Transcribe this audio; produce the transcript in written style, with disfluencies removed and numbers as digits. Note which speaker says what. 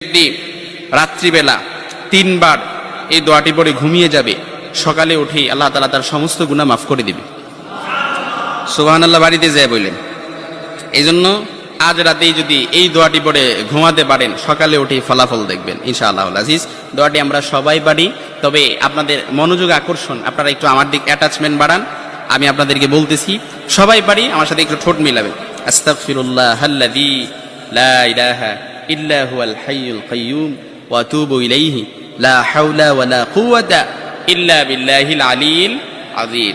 Speaker 1: ব্যক্তি রাত্রিবেলা 3 বার এই দোয়াটি পড়ে ঘুমিয়ে যাবে, সকালে উঠে আল্লাহ তাআলা তার সমস্ত গুনাহ মাফ করে দিবে। সুবহানাল্লাহ বাড়িতে যায় বললেন। এই জন্য আজ রাতেই যদি এই দোয়াটি পড়ে ঘুমাতে পারেন, সকালে উঠে ফলাফল দেখবেন ইনশাআল্লাহুল আজিজ। দোয়াটি আমরা সবাই পারি, তবে আপনাদের মনোযোগ আকর্ষণ, আপনারা একটু আমার দিক অ্যাটাচমেন্ট বাড়ান। আমি আপনাদেরকে বলতেছি, সবাই পারি, আমার সাথে একটু ঠোঁট মিলাবেন। আস্তাগফিরুল্লাহাল্লাযী লা ইলাহা ইল্লা হুয়াল হাইয়ুল কাইয়্যুম ওয়া আতুবু ইলাইহি লা হাওলা ওয়ালা কুওয়াতা ইল্লা বিল্লাহিল আলিয়্যিল আযীম।